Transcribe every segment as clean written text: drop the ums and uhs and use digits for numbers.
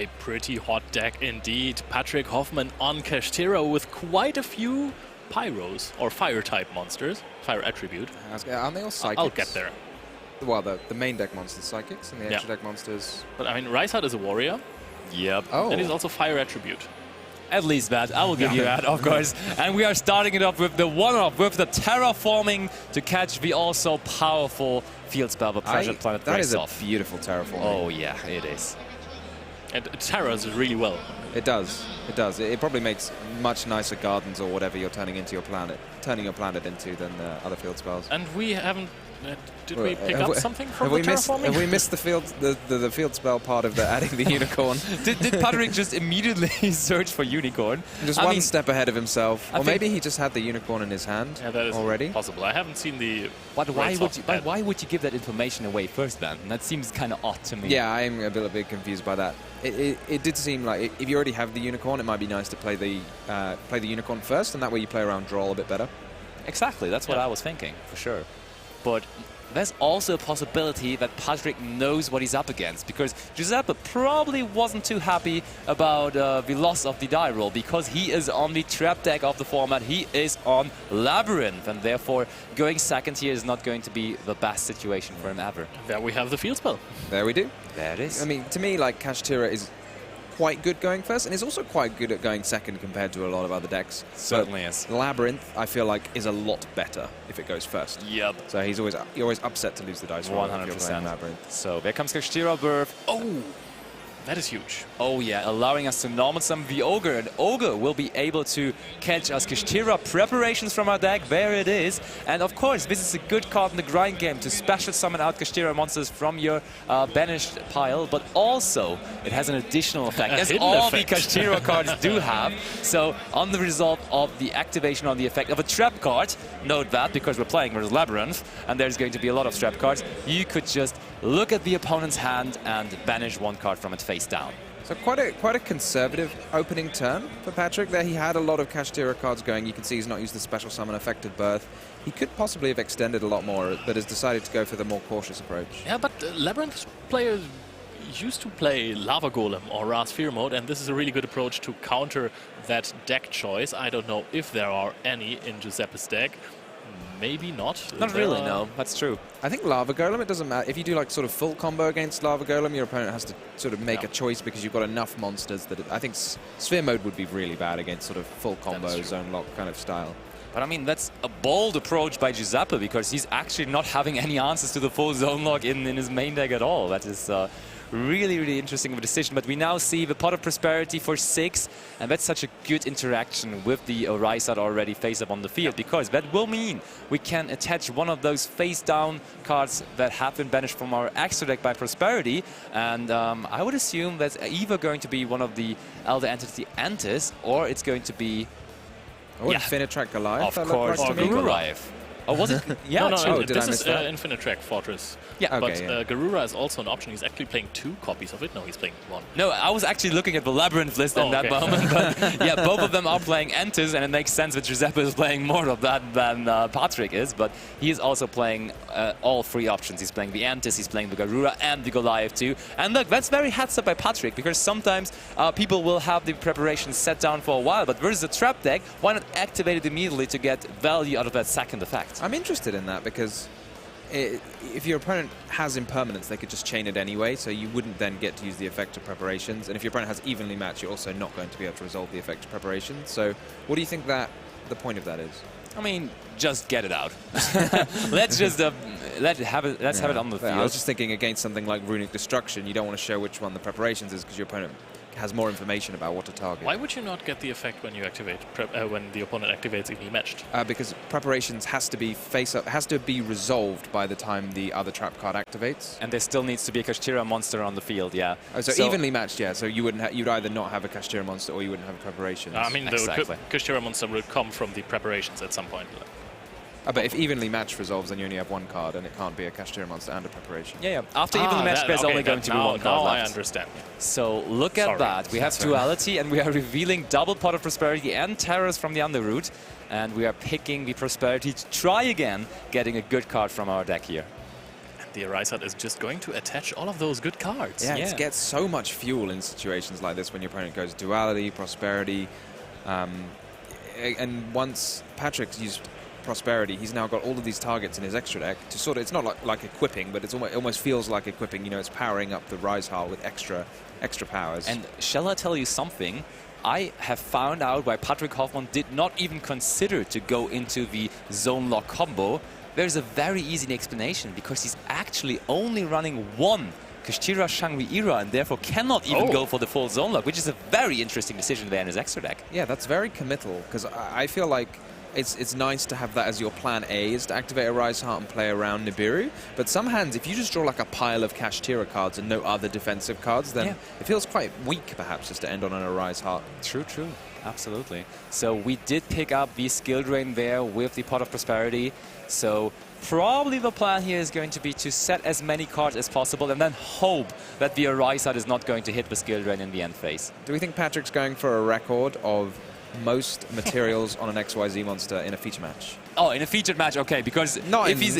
A pretty hot deck indeed. Patrick Hoffmann on Kashtira with quite a few pyros or fire-type monsters. Fire attribute. Aren't they all psychics? I'll get there. Well, the main deck monsters psychics and the extra deck monsters. But I mean, Rysart is a warrior. Yep. Oh. And he's also fire attribute. At least that. I will give you that, of course. And we are starting it off with the one-off, with the terraforming to catch the also powerful field spell, the Pressure Planet That is a Breaks-Off. beautiful terraforming. Oh, yeah, it is. And it terrors really well. It does. It does. It probably makes much nicer gardens or whatever you're turning into your planet, into than the other field spells. And we haven't. Did we pick up something from the terraforming? Have we missed the field spell part of the adding the unicorn? Did Patrick just immediately search for unicorn? Just one step ahead of himself. Or maybe he just had the unicorn in his hand already. Possible. I haven't seen the. But why would you give that information away first then? That seems kind of odd to me. Yeah, I'm a little bit confused by that. It did seem like if you already have the unicorn, it might be nice to play the unicorn first, and that way you play around draw a bit better. Exactly, that's what I was thinking, for sure. But there's also a possibility that Patrick knows what he's up against, because Giuseppe probably wasn't too happy about the loss of the die roll, because he is on the trap deck of the format. He is on Labrynth, and therefore going second here is not going to be the best situation for him ever. There we have the field spell. There we do. There it is. I mean, to me, like, Kashtira is quite good going first, and is also quite good at going second compared to a lot of other decks. Certainly is. Labrynth, I feel like, is a lot better if it goes first. Yep. So you're always upset to lose the dice roll if you're playing Labrynth. So there comes Kashtira Birth. Oh! That is huge. Oh yeah, allowing us to normal summon the Ogre, and Ogre will be able to catch us Kashtira preparations from our deck. There it is. And of course, this is a good card in the grind game to special summon out Kashtira monsters from your banished pile, but also it has an additional effect, as all the Kashtira cards do have. So on the result of the activation on the effect of a trap card, note that because we're playing with Labrynth, and there's going to be a lot of trap cards, you could just look at the opponent's hand and banish one card from it face down. So quite a conservative opening turn for Patrick there. He had a lot of Kashtira cards going. You can see he's not used the special summon Affected Birth. He could possibly have extended a lot more, but has decided to go for the more cautious approach. Yeah, but Labrynth players used to play Lava Golem or Ra Sphere mode, and this is a really good approach to counter that deck choice. I don't know if there are any in Giuseppe's deck. Maybe not. Not really, no. That's true. I think Lava Golem, it doesn't matter. If you do like sort of full combo against Lava Golem, your opponent has to sort of make a choice because you've got enough monsters that I think Sphere mode would be really bad against sort of full combo, zone lock kind of style. But I mean, that's a bold approach by Giuseppe, because he's actually not having any answers to the full zone lock in his main deck at all. That is really, really interesting of a decision. But we now see the Pot of Prosperity for 6, and that's such a good interaction with the Rysart already face up on the field, because that will mean we can attach one of those face-down cards that have been banished from our extra deck by Prosperity, and I would assume that's either going to be one of the Elder Entity Antis, or it's going to be... Oh, Infinite Track Goliath. Of course, or Goliath. Oh, was it? Yeah, no, did I this miss is that? Infinite Track Fortress. Yeah, okay, but Garura is also an option. He's actually playing 2 copies of it. No, he's playing 1. No, I was actually looking at the Labrynth list in that moment. But yeah, both of them are playing Antis, and it makes sense that Giuseppe is playing more of that than Patrick is. But he is also playing all 3 options. He's playing the Antis, he's playing the Garura, and the Goliath too. And look, that's very heads up by Patrick, because sometimes people will have the preparations set down for a while. But versus a trap deck, why not activate it immediately to get value out of that second effect? I'm interested in that, because if your opponent has impermanence, they could just chain it anyway, so you wouldn't then get to use the effect of preparations. And if your opponent has evenly matched, you're also not going to be able to resolve the effect of preparations. So what do you think that the point of that is? I mean, just get it out. Let's just let's have it on the field. I was just thinking, against something like Runic Destruction, you don't want to show which one the preparations is, because your opponent has more information about what to target. Why would you not get the effect when you activate when the opponent activates evenly matched? Because preparations has to be has to be resolved by the time the other trap card activates. And there still needs to be a Kashtira monster on the field, yeah. Oh, so evenly matched, yeah. So you wouldn't you'd either not have a Kashtira monster or you wouldn't have preparations. I mean, the Kashtira monster will come from the preparations at some point. But if evenly matched resolves, then you only have 1 card, and it can't be a Kashtira monster and a preparation. Yeah. After evenly matched, there's only going to be 1 card left. I understand. So look at that. We have duality, and we are revealing double Pot of Prosperity and Terrors from the Underroot, and we are picking the Prosperity to try again getting a good card from our deck here. The Arisat is just going to attach all of those good cards. Yeah, it gets so much fuel in situations like this when your opponent goes Duality, Prosperity. And once Patrick's used Prosperity, he's now got all of these targets in his extra deck to sort of, it's not like equipping, but it almost feels like equipping. You know, it's powering up the Rise Heart with extra powers. And shall I tell you something? I have found out why Patrick Hoffmann did not even consider to go into the zone lock combo. There's a very easy explanation, because he's actually only running one Kashtira Shangri Era and therefore cannot even go for the full zone lock, which is a very interesting decision there in his extra deck. Yeah, that's very committal, because I feel like it's nice to have that as your plan A, is to activate a Rise Heart and play around Nibiru. But some hands, if you just draw like a pile of Kashtira cards and no other defensive cards, then it feels quite weak, perhaps, just to end on a Rise Heart. True. Absolutely. So we did pick up the skill drain there with the Pot of Prosperity. So probably the plan here is going to be to set as many cards as possible and then hope that the Arisat is not going to hit the skill drain in the end phase. Do we think Patrick's going for a record of most materials on an XYZ monster in a feature match? Oh, in a featured match, okay, because Not if he's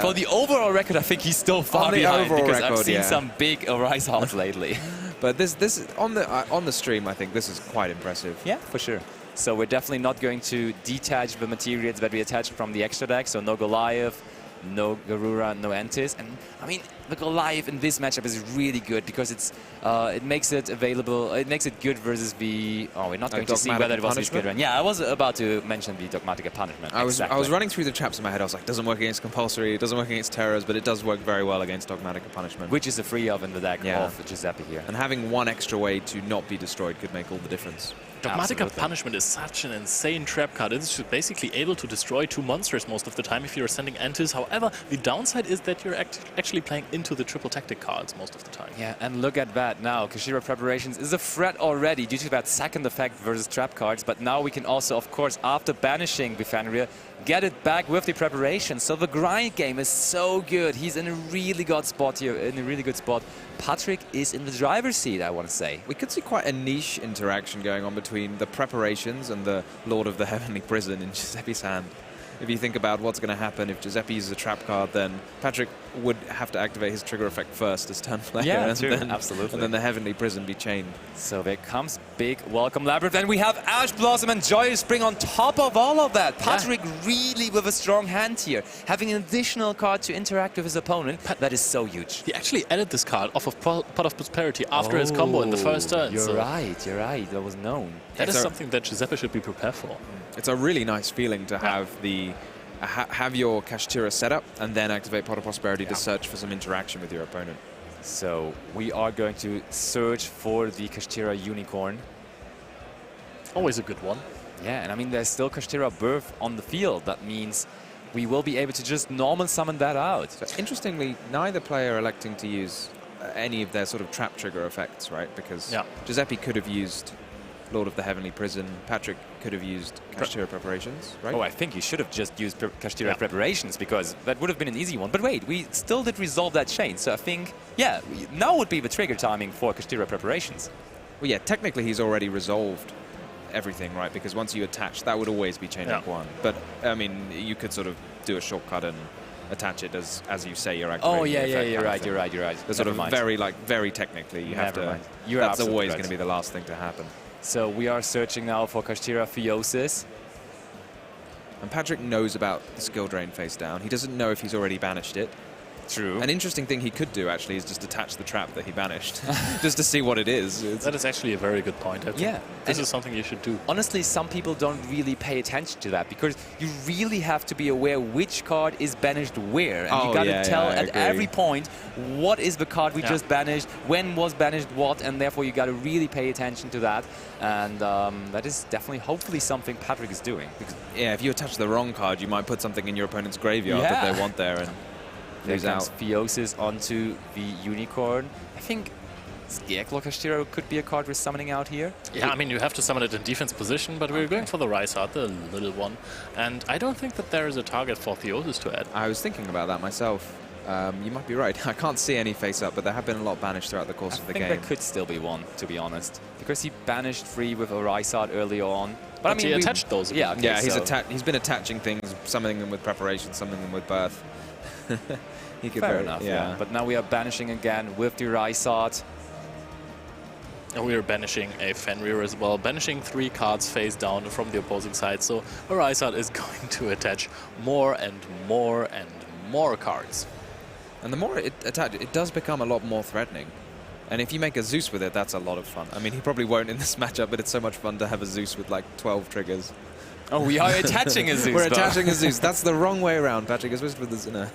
for the overall record, I think he's still far behind, because I've seen some big Rise Hearts lately. But this on the stream, I think this is quite impressive. Yeah, for sure. So we're definitely not going to detach the materials that we attached from the extra deck. So no Goliath, no Garura, no Antis. And I mean, the Goliath in this matchup is really good, because it's it makes it available. It makes it good versus the. Oh, we're not going to see whether it was the skill run. Yeah, I was about to mention the Dogmatic Punishment. I was running through the traps in my head. I was like, doesn't work against Compulsory, it doesn't work against Terrors, but it does work very well against Dogmatic Punishment, which is a free of in the deck of Giuseppe here. And having one extra way to not be destroyed could make all the difference. Dogmatic Punishment is such an insane trap card. It's basically able to destroy 2 monsters most of the time if you're sending Antis. However, the downside is that you're actually playing into the triple tactic cards most of the time. Yeah, and look at that now. Kashtira Preparations is a threat already due to that second effect versus trap cards. But now we can also, of course, after banishing the Fenrir, get it back with the preparation. So the grind game is so good. He's in a really good spot here, Patrick is in the driver's seat, I want to say. We could see quite a niche interaction going on between the preparations and the Lord of the Heavenly Prison in Giuseppe's hand. If you think about what's going to happen if Giuseppe uses a trap card, then Patrick would have to activate his trigger effect first as turn player. Yeah, and then, absolutely. And then the Heavenly Prison be chained. So there comes big welcome Labrynth. And we have Ash Blossom and Joyous Spring on top of all of that. Patrick really with a strong hand here, having an additional card to interact with his opponent. That is so huge. He actually added this card off of Pot of Prosperity after his combo in the first turn. You're right. That was known. That is something that Giuseppe should be prepared for. It's a really nice feeling to have have your Kashtira set up and then activate Pot of Prosperity to search for some interaction with your opponent. So we are going to search for the Kashtira Unicorn. Always a good one. Yeah, and I mean, there's still Kashtira Birth on the field. That means we will be able to just normal summon that out. So interestingly, neither player electing to use any of their sort of trap trigger effects, right? Because Giuseppe could have used Lord of the Heavenly Prison. Patrick could have used Kashtira Preparations, right? Oh, I think you should have just used Kashtira Preparations, because that would have been an easy one. But wait, we still did resolve that chain. So I think, now would be the trigger timing for Kashtira Preparations. Well, yeah, technically he's already resolved everything, right? Because once you attach, that would always be chain link 1. But, I mean, you could sort of do a shortcut and attach it as you say you're activating. Oh, you're right. There's sort of very technically, you have to. That's always going to be the last thing to happen. So we are searching now for Kashtira Theosis. And Patrick knows about the skill drain face down. He doesn't know if he's already banished it. True. An interesting thing he could do, actually, is just attach the trap that he banished, just to see what it is. That is actually a very good point. I think this is something you should do. Honestly, some people don't really pay attention to that, because you really have to be aware which card is banished where. And you got to tell at every point what is the card we just banished, when was banished what, and therefore you got to really pay attention to that. And that is definitely, hopefully, something Patrick is doing. Because, if you attach the wrong card, you might put something in your opponent's graveyard that they want there. And there comes Theosis onto the Unicorn. I think Scarecrow Kashtira could be a card we're summoning out here. Yeah, I mean, you have to summon it in defense position, but we're going for the Rise Heart, the little one. And I don't think that there is a target for Theosis to add. I was thinking about that myself. You might be right. I can't see any face-up, but there have been a lot banished throughout the course of the game. I think there could still be one, to be honest. Because he banished 3 with a Rise Heart early on. But I mean, he attached those. Yeah, he's been attaching things, summoning them with preparation, summoning them with birth. He could Fair enough, yeah. But now we are banishing again with the Rysart. And we are banishing a Fenrir as well, banishing 3 cards face down from the opposing side. So Rysart is going to attach more and more and more cards. And the more it attaches, it does become a lot more threatening. And if you make a Zeus with it, that's a lot of fun. I mean, he probably won't in this matchup, but it's so much fun to have a Zeus with like 12 triggers. Oh, we are attaching a Zeus. We're attaching a Zeus. That's the wrong way around. Patrick is with the Zuna.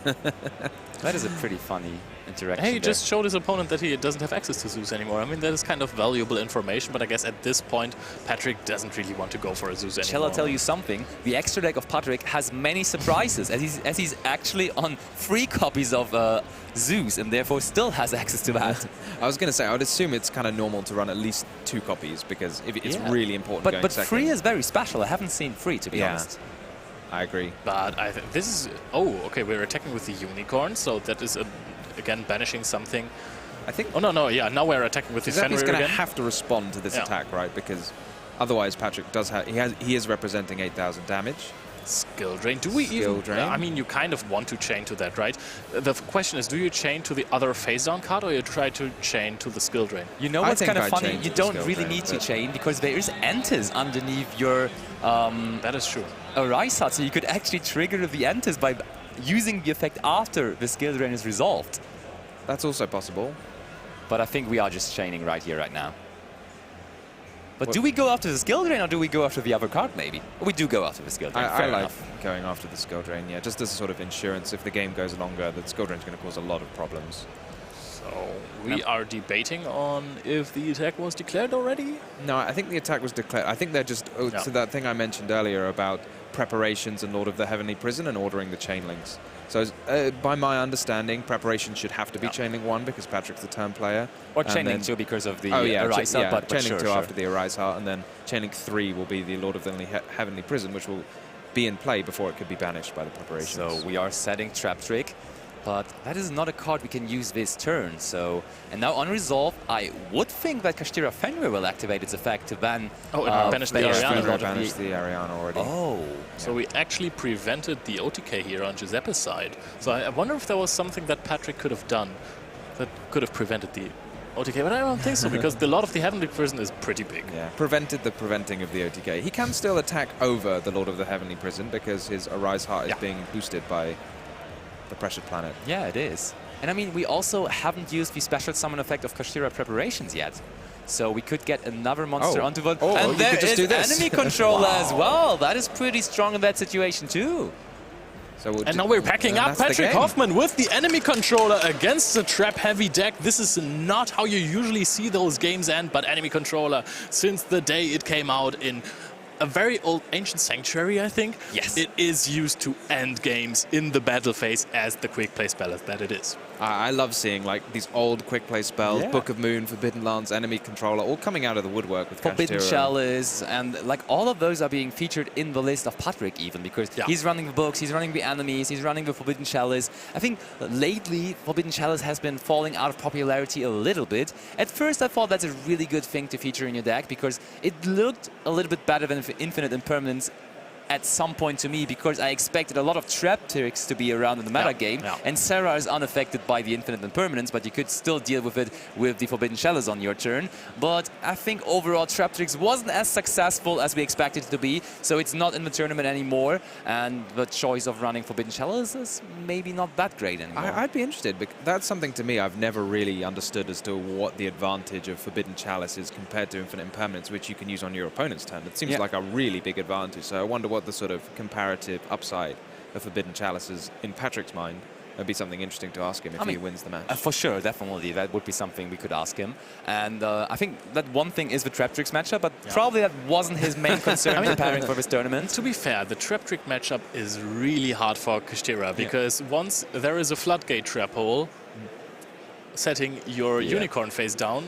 That is a pretty funny interaction. Hey, he just showed his opponent that he doesn't have access to Zeus anymore. I mean, that is kind of valuable information, but I guess at this point, Patrick doesn't really want to go for a Zeus anymore. Shall I tell you something? The extra deck of Patrick has many surprises, as he's actually on 3 copies of Zeus, and therefore still has access to that. I was going to say, I would assume it's kind of normal to run at least 2 copies, because if it's really important going But second. 3 is very special. I haven't seen 3, to be honest. I agree. But I think this is... Oh, okay, we're attacking with the Unicorn, so that is, again, banishing something. I think... Oh, no, yeah, now we're attacking with the Fenrir He's going to again. have to respond to this attack, right? Because otherwise Patrick does have... He is representing 8,000 damage. Skill drain. Do we Skill even... drain? I mean, you kind of want to chain to that, right? The question is, do you chain to the other face-down card, or you try to chain to the skill drain? You know what's kind of funny? You don't really drain, need to chain, because there is enters underneath your... that is true. Rysart, so you could actually trigger the enters by using the effect after the skill drain is resolved. That's also possible. But I think we are just chaining right here, right now. But do we go after the skill drain, or do we go after the other card, maybe? We do go after the skill drain. I like going after the skill drain, yeah, just as a sort of insurance. If the game goes longer, the skill drain is going to cause a lot of problems. So we are debating on if the attack was declared already? No, I think the attack was declared. I think they're just... So that thing I mentioned earlier about preparations and Lord of the Heavenly Prison and ordering the chain links. So by my understanding, preparation should have to be chain link 1 because Patrick's the turn player. Or chain link 2 because of the Rysart, but chain link 2 sure. after the Rysart, and then chain link 3 will be the Lord of the Heavenly Prison, which will be in play before it could be banished by the preparations. So we are setting Trap Trick, but that is not a card we can use this turn. So, and now unresolved, I would think that Kashtira Fenrir will activate its effect to ban... Oh, it banished the Ariana. Banished the Ariana already. Oh. So we actually prevented the OTK here on Giuseppe's side. So I wonder if there was something that Patrick could have done that could have prevented the OTK, but I don't think so, because the Lord of the Heavenly Prison is pretty big. Yeah, prevented the preventing of the OTK. He can still attack over the Lord of the Heavenly Prison because his Arise Heart is being boosted by the Pressured Planet. Yeah, it is. And I mean, we also haven't used the special summon effect of Kashtira Preparations yet. So we could get another monster onto one. And there is enemy controller as well. That is pretty strong in that situation too. So and now we're packing up Patrick Hoffmann with the enemy controller against the trap-heavy deck. This is not how you usually see those games end, but enemy controller, since the day it came out in a very old Ancient Sanctuary, I think. Yes. It is used to end games in the battle phase as the quick play spell that it is. I love seeing like these old quick play spells, Book of Moon, Forbidden Lance, enemy controller, all coming out of the woodwork with Forbidden Kashtira. Chalice, and like all of those are being featured in the list of Patrick even, because he's running the books, he's running the enemies, he's running the Forbidden Chalice. I think lately Forbidden Chalice has been falling out of popularity a little bit. At first I thought that's a really good thing to feature in your deck because it looked a little bit better than Infinite Impermanence at some point to me, because I expected a lot of trap tricks to be around in the meta game, and Sarah is unaffected by the Infinite Impermanence, but you could still deal with it with the Forbidden Chalice on your turn. But I think overall trap tricks wasn't as successful as we expected it to be, so it's not in the tournament anymore, and the choice of running Forbidden Chalice is maybe not that great anymore. I'd be interested, because that's something to me I've never really understood as to what the advantage of Forbidden Chalice is compared to Infinite Impermanence, which you can use on your opponent's turn. It seems like a really big advantage, so I wonder what the sort of comparative upside of Forbidden Chalice is in Patrick's mind. It'd be something interesting to ask him if he wins the match. For sure, definitely. That would be something we could ask him. And I think that one thing is the Trap Tricks matchup, but probably that wasn't his main concern preparing for this tournament. To be fair, the Trap Trick matchup is really hard for Kashtira, because once there is a floodgate trap hole, setting your unicorn face down,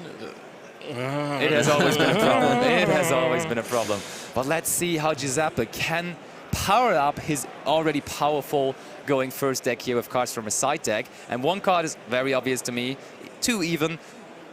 it has always been a problem. It has always been a problem. But let's see how Giuseppe can power up his already powerful going first deck here with cards from his side deck. And one card is very obvious to me, 2 even.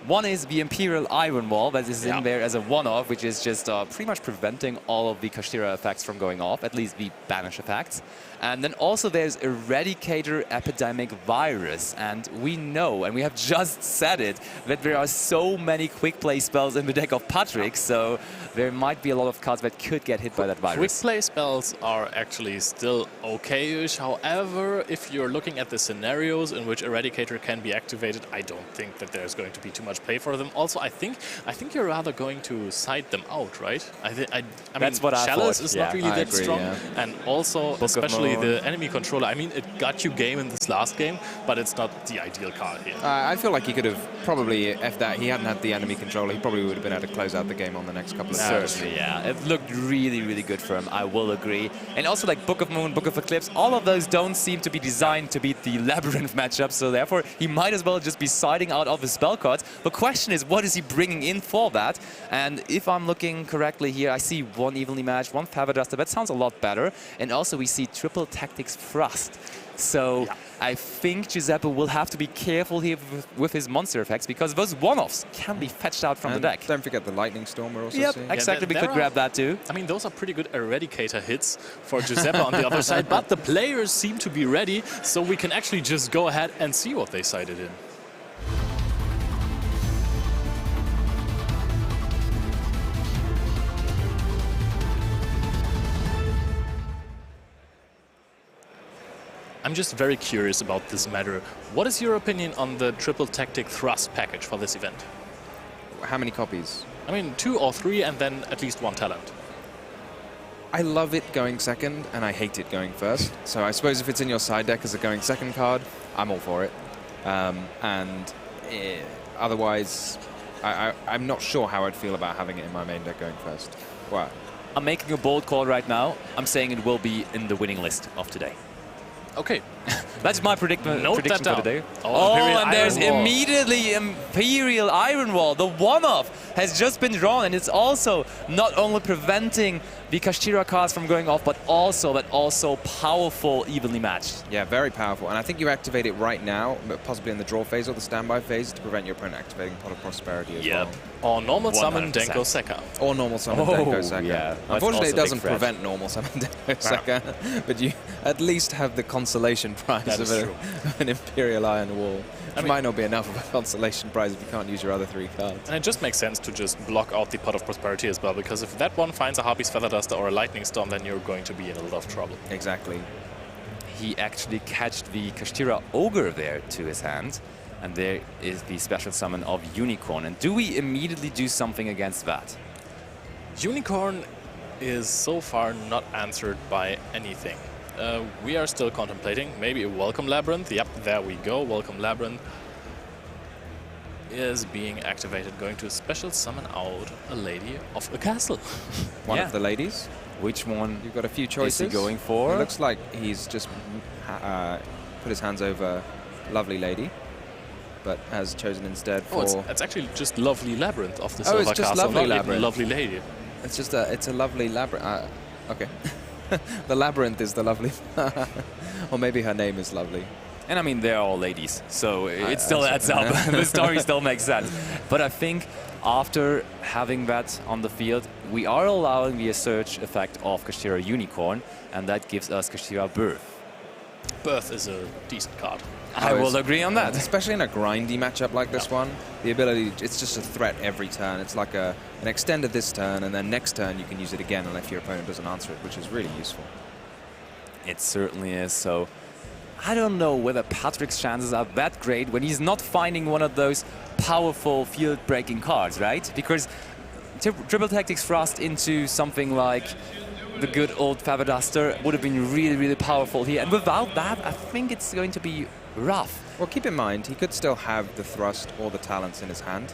One is the Imperial Iron Wall that is in there as a one-off, which is just pretty much preventing all of the Kashtira effects from going off, at least the banish effects. And then also there's Eradicator Epidemic Virus. And we know, and we have just said it, that there are so many quick play spells in the deck of Patrick, so there might be a lot of cards that could get hit by that virus. Quick play spells are actually still okay-ish. However, if you're looking at the scenarios in which Eradicator can be activated, I don't think that there's going to be too much play for them. Also, I think you're rather going to side them out, right? I mean, That's what I Chalice thought. is Yeah. not really I that agree, strong, yeah. and also especially the enemy controller. I mean, it got you game in this last game, but it's not the ideal card here. I feel like he could have probably, if that he hadn't had the enemy controller, he probably would have been able to close out the game on the next couple of turns. Certainly, yeah. It looked really, really good for him, I will agree. And also like Book of Moon, Book of Eclipse, all of those don't seem to be designed to beat the Labrynth matchup, so therefore he might as well just be siding out of his spell cards. The question is, what is he bringing in for that? And if I'm looking correctly here, I see one evenly matched, one Feather Duster. That sounds a lot better. And also we see triple Tactics Thrust. So I think Giuseppe will have to be careful here with his monster effects, because those one-offs can be fetched out from the deck. Don't forget the Lightning Storm we're also Yep, seeing. exactly. We could grab that too. I mean, those are pretty good Eradicator hits for Giuseppe on the other side, but the players seem to be ready, so we can actually just go ahead and see what they sided in. I'm just very curious about this matter. What is your opinion on the triple tactic thrust package for this event? How many copies? I mean, 2 or 3 and then at least 1 talent. I love it going second, and I hate it going first. So I suppose if it's in your side deck as a going second card, I'm all for it. Otherwise, I'm not sure how I'd feel about having it in my main deck going first. Wow. I'm making a bold call right now. I'm saying it will be in the winning list of today. Okay. That's my prediction for today. Oh, and there's Iron Wall. immediately Imperial Iron Wall. The one-off has just been drawn, and it's also not only preventing the Kashtira cards from going off, but also powerful, evenly matched. Yeah, very powerful. And I think you activate it right now, but possibly in the draw phase or the standby phase, to prevent your opponent activating Pot of Prosperity as well. Or normal summon 100%. Denko Seka. Or normal summon Denko Seka. yeah. Unfortunately, it That's also doesn't big threat. prevent normal summon Denko Seka, but you at least have the consolation prize That of is true. an Imperial Iron Wall. I It mean- might not be enough of a consolation prize if you can't use your other 3 cards. And it just makes sense to just block out the Pot of Prosperity as well, because if that one finds a Harpy's Feather Duster or a Lightning Storm, then you're going to be in a lot of trouble. Exactly. He actually catched the Kashtira Ogre there to his hand. And there is the special summon of Unicorn. And do we immediately do something against that? Unicorn is so far not answered by anything. We are still contemplating maybe a Welcome Labrynth. Yep, there we go. Welcome Labrynth is being activated, going to special summon out a Lady of a Castle. One Yeah. of the ladies. Which one You've got a few is choices. he going for? It looks like he's just put his hands over Lovely Lady, but has chosen instead for... Oh, it's actually just Lovely Labrynth of the Oh, Silver it's just Castle, Lovely not even Labrynth. Lovely Lady. It's a lovely labyrinth. Okay. The labyrinth is the lovely... or maybe her name is Lovely. And I mean, they're all ladies, so it still I- adds up. The story still makes sense. But I think after having that on the field, we are allowing the search effect of Kashtira Unicorn, and that gives us Kashtira Birth. Birth is a decent card. I will agree on that. Especially in a grindy matchup like this one, the ability, it's just a threat every turn. It's like an extended this turn, and then next turn you can use it again unless your opponent doesn't answer it, which is really useful. It certainly is. So I don't know whether Patrick's chances are that great when he's not finding one of those powerful field-breaking cards, right? Because Triple Tactics Thrust into something like the good old Feather Duster would have been really, really powerful here. And without that, I think it's going to be rough. Well, keep in mind, he could still have the thrust or the talents in his hand,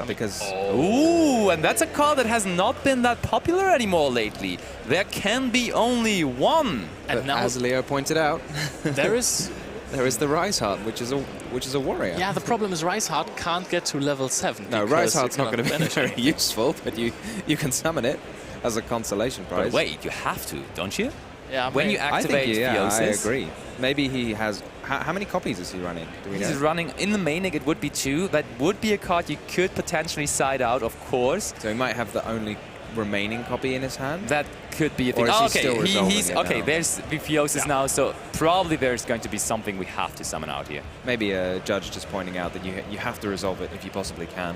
because... Ooh, and that's a card that has not been that popular anymore lately. There can be only one. And But now as Leo pointed out, there is... there is the Rise Heart, which is a warrior. Yeah, the problem is Rise Heart can't get to level 7. No, because Rise you Heart's not cannot going to be banish very anything. useful, but you can summon it as a consolation prize. But wait, you have to, don't you? Yeah, When you I activate think, yeah, I Theosis, agree. Maybe he has... How many copies is he running? Do we he's know? running in the main deck. It would be 2. That would be a card you could potentially side out, of course. So he might have the only remaining copy in his hand? That could be a thing. Or is he okay, still resolving he's it okay. now? There's Vipiosis now, so probably there's going to be something we have to summon out here. Maybe a judge just pointing out that you have to resolve it if you possibly can.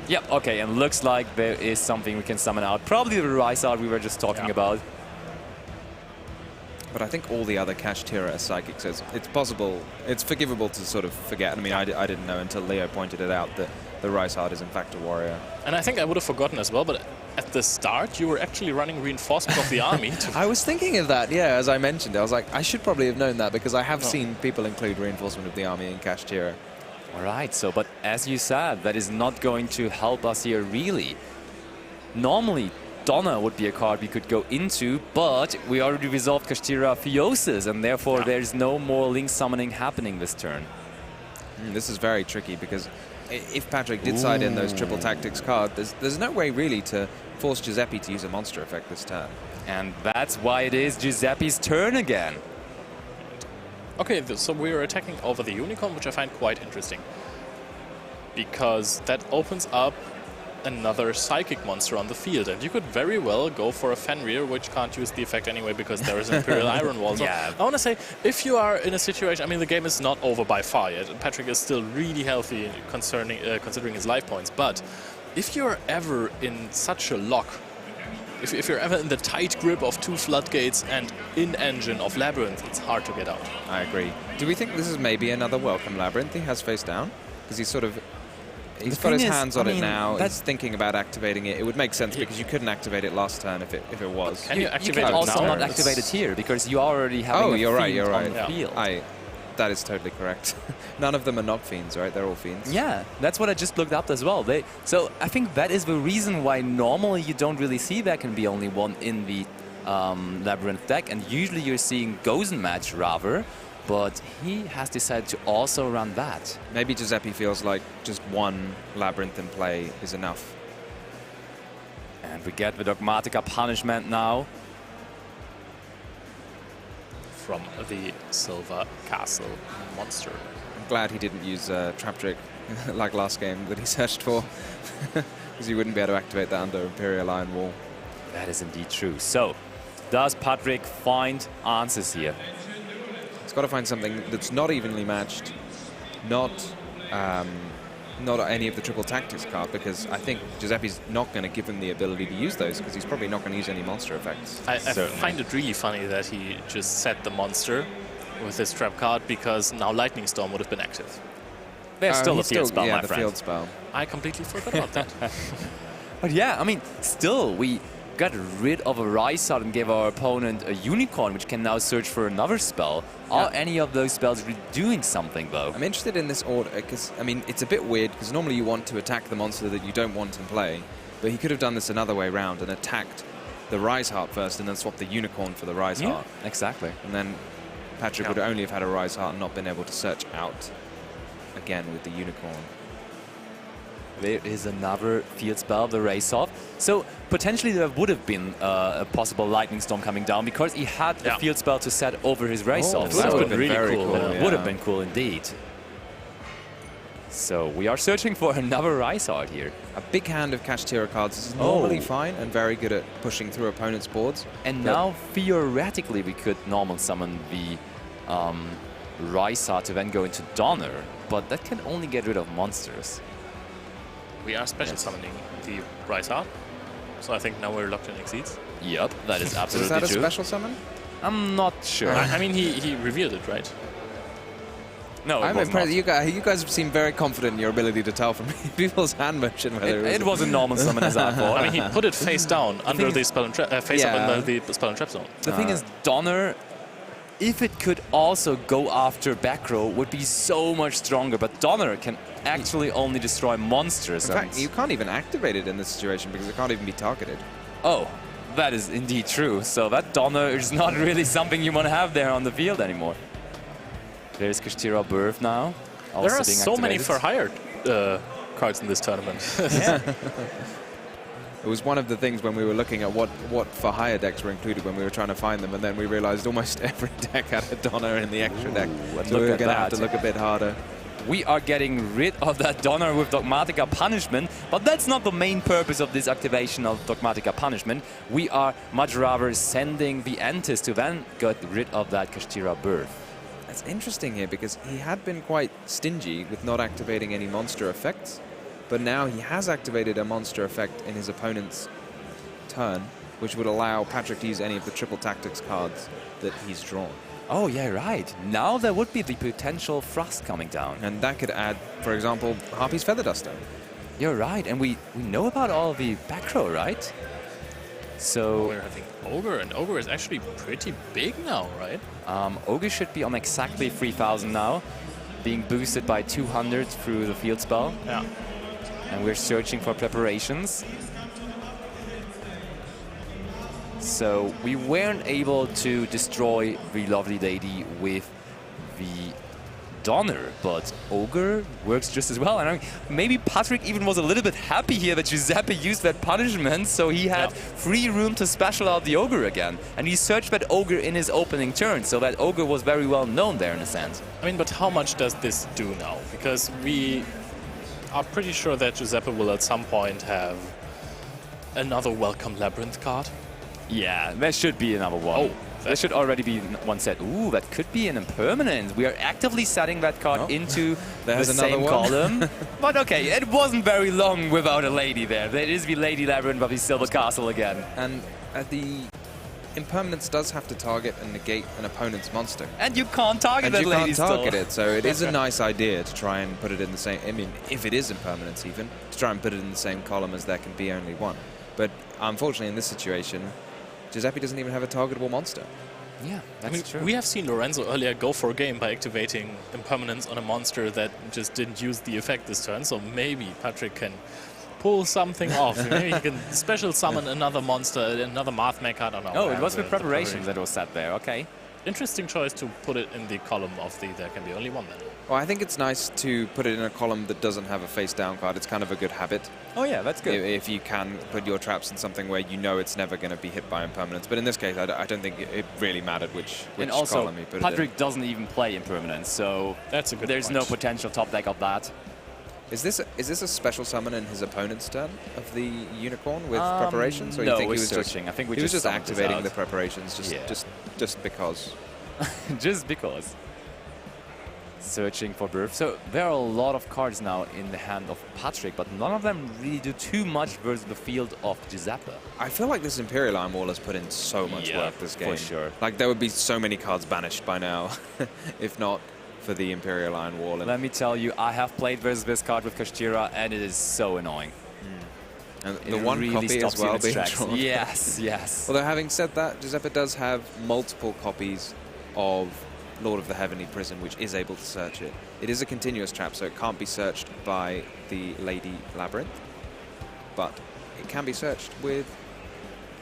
Yep. Okay, and looks like there is something we can summon out. Probably the Rysart we were just talking about. But I think all the other Kashtira are psychic, so it's possible, it's forgivable to sort of forget. I mean, I didn't know until Leo pointed it out that the Rysart is in fact a warrior. And I think I would have forgotten as well, but at the start you were actually running reinforcement of the army. I was thinking of that, yeah, as I mentioned. I was like, I should probably have known that because I have seen people include reinforcement of the army in Kashtira. All right. So, but as you said, that is not going to help us here really. Normally, Donna would be a card we could go into, but we already resolved Kashtira Phiosis, and therefore there's no more link summoning happening this turn. This is very tricky because if Patrick did side in those triple tactics card, there's no way really to force Giuseppe to use a monster effect this turn. And that's why it is Giuseppe's turn again. Okay, so we're attacking over the Unicorn, which I find quite interesting. Because that opens up another psychic monster on the field, and you could very well go for a Fenrir, which can't use the effect anyway because there is an Imperial Iron Wall. So Yeah. I want to say, if you are in a situation, I mean, the game is not over by far yet. Patrick is still really healthy considering his life points, but if you're ever in such a lock, if you're ever in the tight grip of 2 floodgates and in-engine of Labrynth, it's hard to get out. I agree. Do we think this is maybe another welcome Labrynth he has face down? Because he's got his hands on it now. He's thinking about activating it. It would make sense because you couldn't activate it last turn if it was. Can you You activate can it also now? not activate it here because you already have Oh, a you're right, fiend you're on right. the field. That is totally correct. None of them are knock fiends, right? They're all fiends. Yeah, that's what I just looked up as well. So I think that is the reason why normally you don't really see there can be only one in the Labrynth deck, and usually you're seeing Gozen match rather, but he has decided to also run that. Maybe Giuseppe feels like just one Labrynth in play is enough. And we get the Dogmatica punishment now. From the Silver Castle monster. I'm glad he didn't use Trap Trick like last game that he searched for, because you wouldn't be able to activate that under Imperial Iron Wall. That is indeed true. So, does Patrick find answers here? He's got to find something that's not evenly matched, not any of the triple tactics card, because I think Giuseppe's not going to give him the ability to use those, because he's probably not going to use any monster effects. I find it really funny that he just set the monster with his trap card, because now Lightning Storm would have been active. There's still a field spell, yeah, my the friend. field spell. I completely forgot about that. But yeah, I mean, still, we got rid of a Rysart and gave our opponent a Unicorn, which can now search for another spell. Are any of those spells really doing something, though? I'm interested in this order, because, I mean, it's a bit weird, because normally you want to attack the monster that you don't want in play, but he could have done this another way round and attacked the Rysart first and then swapped the Unicorn for the Rysart. Yeah, exactly. And then Patrick would only have had a Rysart and not been able to search out again with the Unicorn. There is another field spell, the Race Off. So potentially there would have been a possible Lightning Storm coming down because he had the field spell to set over his Race Off. that would have been really very cool. cool. Would have been cool indeed. So we are searching for another Rysart here. A big hand of Kashtira cards is normally fine and very good at pushing through opponents' boards. And now theoretically we could normal summon the Rysart to then go into Donner, but that can only get rid of monsters. We are special summoning the Rysart, so I think now we're locked in Exceeds. Yep, that is absolutely Is that a true. special summon? I'm not sure. I mean, he revealed it, right? No, I'm impressed. You guys seem very confident in your ability to tell from people's hand motion whether It was a normal summon as I thought. I mean, he put it face down under the spell and face up under the spell and trap zone. The thing is, Donner, if it could also go after back row, would be so much stronger. But Donner can actually only destroy monsters. In fact, you can't even activate it in this situation because it can't even be targeted. Oh, that is indeed true. So that Donner is not really something you want to have there on the field anymore. There's Kashtira Birth now. There are being so many activated. for hire cards in this tournament. Yeah. It was one of the things when we were looking at what for hire decks were included when we were trying to find them, and then we realized almost every deck had a Donner in the extra deck. So we were going to have to look a bit harder. we are getting rid of that Donner with Dogmatica Punishment, but that's not the main purpose of this activation of Dogmatica Punishment. We are much rather sending the Entis to then get rid of that Kashtira Birth. That's interesting here because he had been quite stingy with not activating any monster effects, but now he has activated a monster effect in his opponent's turn, which would allow Patrick to use any of the triple tactics cards that he's drawn. Oh, yeah, right. Now there would be the potential Thrust coming down. And that could add, for example, Harpy's Feather Duster. You're right, and we know about all the back row, right? So we're having Ogre, and Ogre is actually pretty big now, right? Ogre should be on exactly 3,000 now, being boosted by 200 through the field spell. Yeah. And we're searching for preparations. So we weren't able to destroy the lovely lady with the Donner, but Ogre works just as well. And I mean, maybe Patrick even was a little bit happy here that Giuseppe used that punishment, so he had free room to special out the Ogre again. And he searched that Ogre in his opening turn, so that Ogre was very well known there in a sense. I mean, but how much does this do now? Because we are pretty sure that Giuseppe will at some point have another welcome Labrynth card. Yeah, there should be another one. Oh, there should already be one set. Ooh, that could be an impermanent. We are actively setting that card into the same column. But okay, it wasn't very long without a lady there. There is the Lady Labyrinth of the Silver Castle again. And the impermanence does have to target and negate an opponent's monster. And you can't target that lady still. And you can't target it, so it is a nice idea to try and put it in the same... I mean, if it is impermanence even, to try and put it in the same column as there can be only one. But unfortunately in this situation, Giuseppe doesn't even have a targetable monster. Yeah, that's true. We have seen Lorenzo earlier go for a game by activating impermanence on a monster that just didn't use the effect this turn, so maybe Patrick can pull something off. Maybe he can special summon another monster, another Math Mech, I don't know. Oh, it was the preparation that was set there, okay. Interesting choice to put it in the column of the there can be only one then. Well, I think it's nice to put it in a column that doesn't have a face-down card. It's kind of a good habit. Oh yeah, that's good. If you can put your traps in something where you know it's never going to be hit by impermanence. But in this case, I don't think it really mattered which and also, column you put Patrick it in. doesn't even play impermanence, so that's a good there's point. no potential top deck of that. Is this a special summon in his opponent's turn of the unicorn with preparations? Or no, you think we're he was searching. I think we he was just summoned activating the preparations just because. Just because. Searching for birth. So there are a lot of cards now in the hand of Patrick, but none of them really do too much versus the field of Giuseppe. I feel like this Imperial Iron Wall has put in so much work this game. For sure. Like there would be so many cards banished by now, if not for the Imperial Iron Wall. Let me tell you, I have played versus this card with Kashtira, and it is so annoying. And the one really copy as well being drawn. Yes, yes. Although having said that, Giuseppe does have multiple copies of Lord of the Heavenly Prison, which is able to search it. It is a continuous trap, so it can't be searched by the Lady Labrynth, but it can be searched with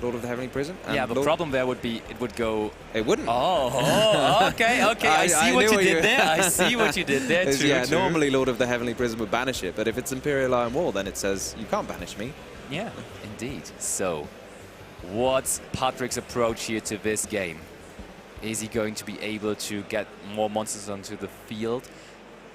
Lord of the Heavenly Prison. And yeah, the problem there would be it would go... It wouldn't. Oh, okay, okay. I see what you did there. I see what you did there, true, yeah, true. Normally Lord of the Heavenly Prison would banish it, but if it's Imperial Iron Wall, then it says, you can't banish me. Yeah, indeed. So, what's Patrick's approach here to this game? Is he going to be able to get more monsters onto the field?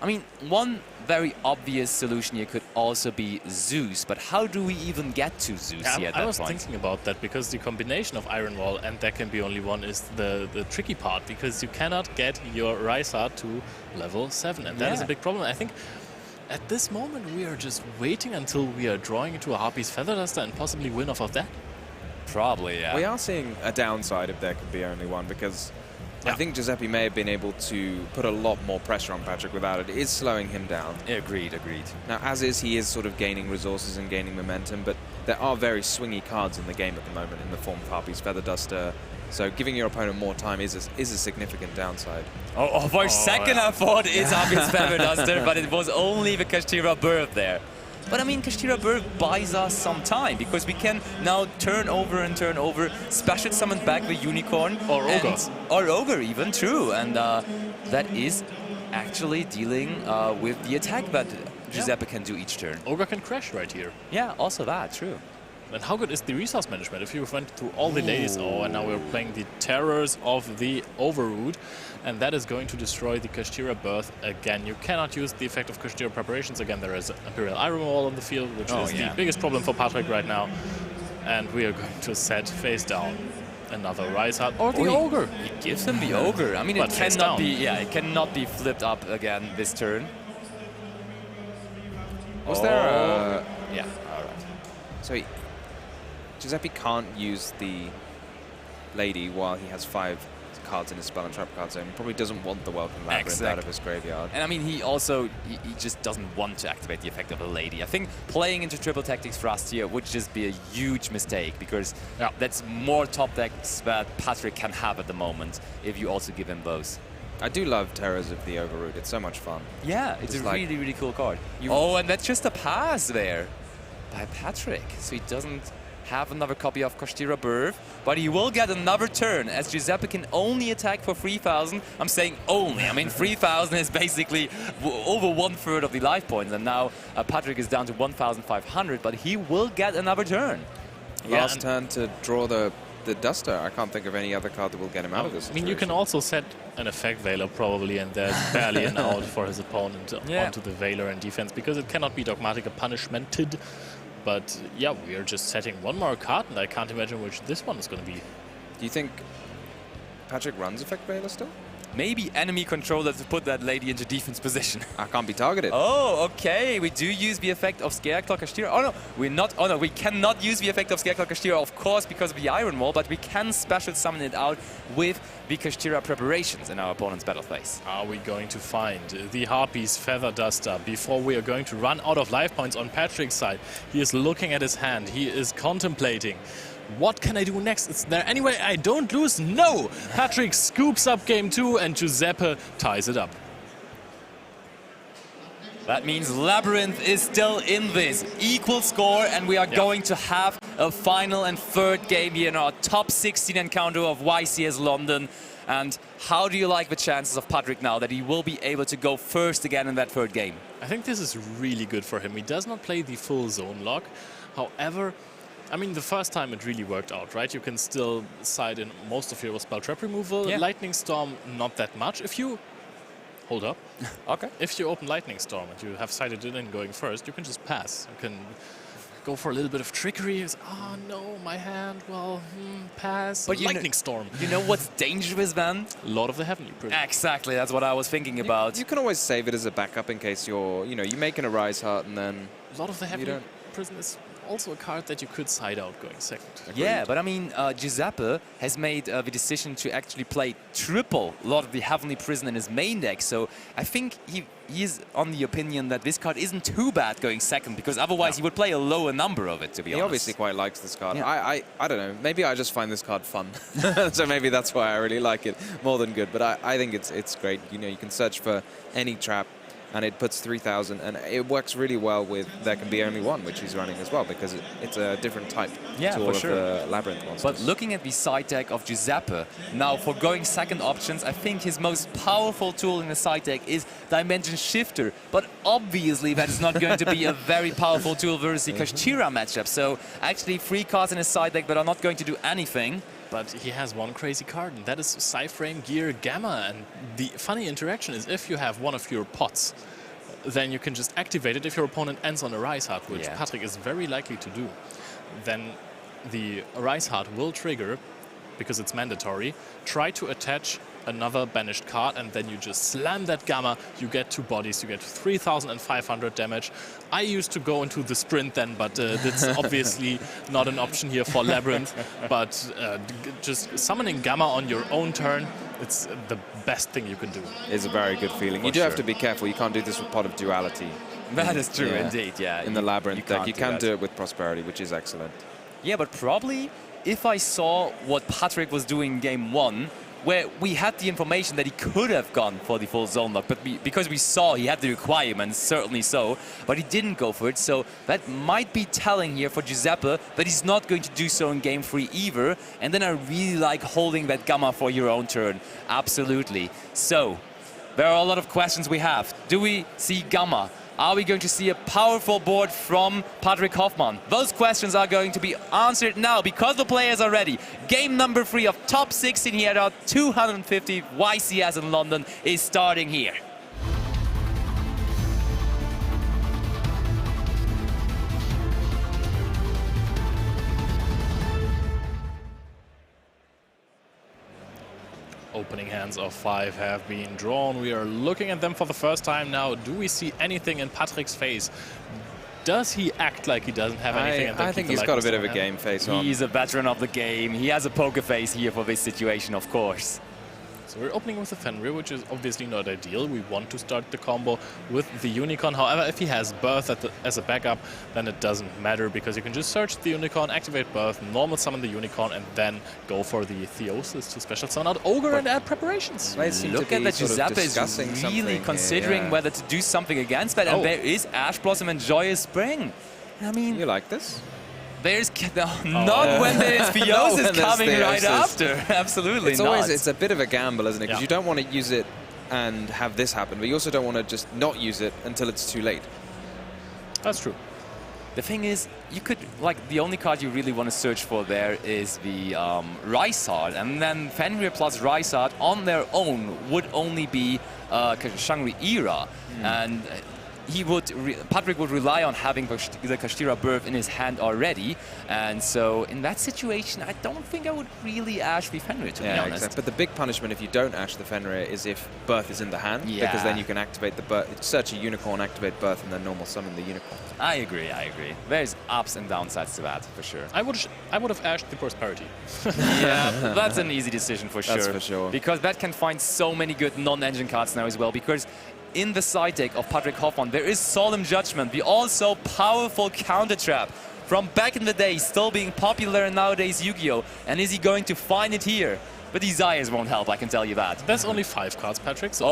I mean, one very obvious solution here could also be Zeus, but how do we even get to Zeus here at that point? I was thinking about that because the combination of Iron Wall and There Can Be Only One is the tricky part, because you cannot get your Rysar to level 7, and that is a big problem. I think at this moment we are just waiting until we are drawing into a Harpy's Feather Duster and possibly win off of that. Probably, yeah. We are seeing a downside if There Can Be Only One, because I think Giuseppe may have been able to put a lot more pressure on Patrick without it. It is slowing him down. Agreed, agreed. Now, as is, he is sort of gaining resources and gaining momentum, but there are very swingy cards in the game at the moment in the form of Harpy's Feather Duster. So giving your opponent more time is a significant downside. For a second I thought it's Harpy's Feather Duster, but it was only the Kashtira Birth there. But I mean, Kashtira Birth buys us some time, because we can now turn over, special summon back the Unicorn. Or Ogre. Or Ogre even, true. And that is actually dealing with the attack that Giuseppe can do each turn. Ogre can crash right here. Yeah, also that, true. And how good is the resource management? If you went through all the ladies, and now we're playing the terrors of the Overroot, and that is going to destroy the Kashtira birth again. You cannot use the effect of Kashtira preparations. Again, there is Imperial Iron Wall on the field, which is the biggest problem for Patrick right now. And we are going to set face down another Rise Heart or the Ogre. He gives him the Ogre. I mean, it cannot be flipped up again this turn. Was there a... Yeah, all right. So Giuseppe can't use the lady while he has 5 cards in his spell and trap card zone. He probably doesn't want the Welcome Labrynth out of his graveyard. And I mean, he just doesn't want to activate the effect of a lady. I think playing into triple tactics for us here would just be a huge mistake, because that's more top decks that Patrick can have at the moment if you also give him both. I do love Terrors of the Overroot. It's so much fun. Yeah, it's a really, really cool card. And that's just a pass there by Patrick. So he doesn't have another copy of Kashtira Birth, but he will get another turn, as Giuseppe can only attack for 3,000. I'm saying only. I mean, 3,000 is basically over 1/3 of the life points, and now Patrick is down to 1,500, but he will get another turn. Last turn to draw the Duster. I can't think of any other card that will get him out of this situation. I mean, you can also set an Effect Veiler probably, and there's barely an out for his opponent onto the Veiler in defense, because it cannot be Dogmatica punishmented. But yeah, we are just setting one more card, and I can't imagine which this one is going to be. Do you think Patrick runs Effect Veiler still? Maybe enemy controller to put that lady into defense position. I can't be targeted. Oh, okay. We do use the effect of Scareclaw Kashtira. Oh no, we're not. Oh no, we cannot use the effect of Scareclaw Kashtira, of course, because of the Iron Wall, but we can special summon it out with the Kashtira preparations in our opponent's battle phase. Are we going to find the Harpy's Feather Duster before we are going to run out of life points on Patrick's side? He is looking at his hand. He is contemplating. What can I do next? Is there any way I don't lose? No! Patrick scoops up game 2 and Giuseppe ties it up. That means Labrynth is still in this. Equal score, and we are going to have a final and third game here in our top 16 encounter of YCS London. And how do you like the chances of Patrick now that he will be able to go first again in that third game? I think this is really good for him. He does not play the full zone lock. However, I mean, the first time it really worked out, right? You can still side in most of your spell trap removal. Lightning Storm, not that much. If you... Hold up. Okay. If you open Lightning Storm and you have sided it in going first, you can just pass. You can go for a little bit of trickery. Oh no, my hand, well, pass. But Lightning Storm. You know what's dangerous then? Lord of the Heavenly Prison. Exactly, that's what I was thinking about. You can always save it as a backup in case you're, you're making a Rise Heart and then... Lord of the Heavenly Prison is also a card that you could side out going second. Yeah, but I mean, Giuseppe has made the decision to actually play triple Lord of the Heavenly Prison in his main deck, so I think he is on the opinion that this card isn't too bad going second, because otherwise he would play a lower number of it, to be honest. He obviously quite likes this card. I don't know, maybe I just find this card fun, so maybe that's why I really like it more than good, but I think it's great. You can search for any trap, and it puts 3,000, and it works really well with There Can Be Only One, which he's running as well, because it's a different type to all of the Labrynth monsters. But looking at the side deck of Giuseppe, now for going second options, I think his most powerful tool in the side deck is Dimension Shifter, but obviously that is not going to be a very powerful tool versus the Kashtira matchup, so actually 3 cards in his side deck that are not going to do anything. But he has one crazy card, and that is Psyframe Gear Gamma. And the funny interaction is, if you have one of your pots, then you can just activate it if your opponent ends on a Rise Heart, which Patrick is very likely to do. Then the Rise Heart will trigger, because it's mandatory, try to attach another banished card, and then you just slam that Gamma, you get 2 bodies, you get 3,500 damage. I used to go into the sprint then, but that's obviously not an option here for Labrynth. But just summoning Gamma on your own turn, it's the best thing you can do. It's a very good feeling. You do have to be careful. You can't do this with Pot of Duality. That is true, indeed, yeah. In the Labrynth deck, you can do it with Prosperity, which is excellent. Yeah, but probably if I saw what Patrick was doing in game 1, where we had the information that he could have gone for the full zone lock, but because we saw he had the requirements, certainly so, but he didn't go for it, so that might be telling here for Giuseppe that he's not going to do so in game 3 either, and then I really like holding that Gamma for your own turn, absolutely. So, there are a lot of questions we have. Do we see Gamma Are we going to see a powerful board from Patrick Hoffmann? Those questions are going to be answered now because the players are ready. Game number 3 of top 16 here at 250 YCS in London is starting here. Opening hands of 5 have been drawn. We are looking at them for the first time now. Do we see anything in Patrick's face? Does he act like he doesn't have anything? I think he's got a bit of a game face on. He's a veteran of the game. He has a poker face here for this situation, of course. So we're opening with the Fenrir, which is obviously not ideal. We want to start the combo with the Unicorn. However, if he has Birth as a backup, then it doesn't matter because you can just search the Unicorn, activate Birth, normal summon the Unicorn, and then go for the Theosis to special summon out Ogre and add preparations. Look at that, Giuseppe is really considering whether to do something against that, and there is Ash Blossom and Joyous Spring. I mean, you like this? There's not when there's Theosis coming right after. Absolutely not. It's a bit of a gamble, isn't it? Because you don't want to use it and have this happen, but you also don't want to just not use it until it's too late. That's true. The thing is, you could, like, the only card you really want to search for there is the Rysart, and then Fenrir plus Rysart on their own would only be Shangri-Ira, and Patrick would rely on having the Kashtira Birth in his hand already, and so in that situation, I don't think I would really Ash the Fenrir, to be honest. Exactly. But the big punishment if you don't Ash the Fenrir is if Birth is in the hand, because then you can activate the Birth, search a Unicorn, activate Birth, and then normal summon the Unicorn. I agree. There's ups and downsides to that, for sure. I would have Ashed the Prosperity. Yeah, that's an easy decision for sure. That's for sure. Because that can find so many good non-engine cards now as well, because in the side deck of Patrick Hoffmann, there is Solemn Judgment, the also powerful counter trap from back in the day, still being popular in nowadays Yu-Gi-Oh! And is he going to find it here? But Desires won't help, I can tell you that. That's only 5 cards, Patrick. So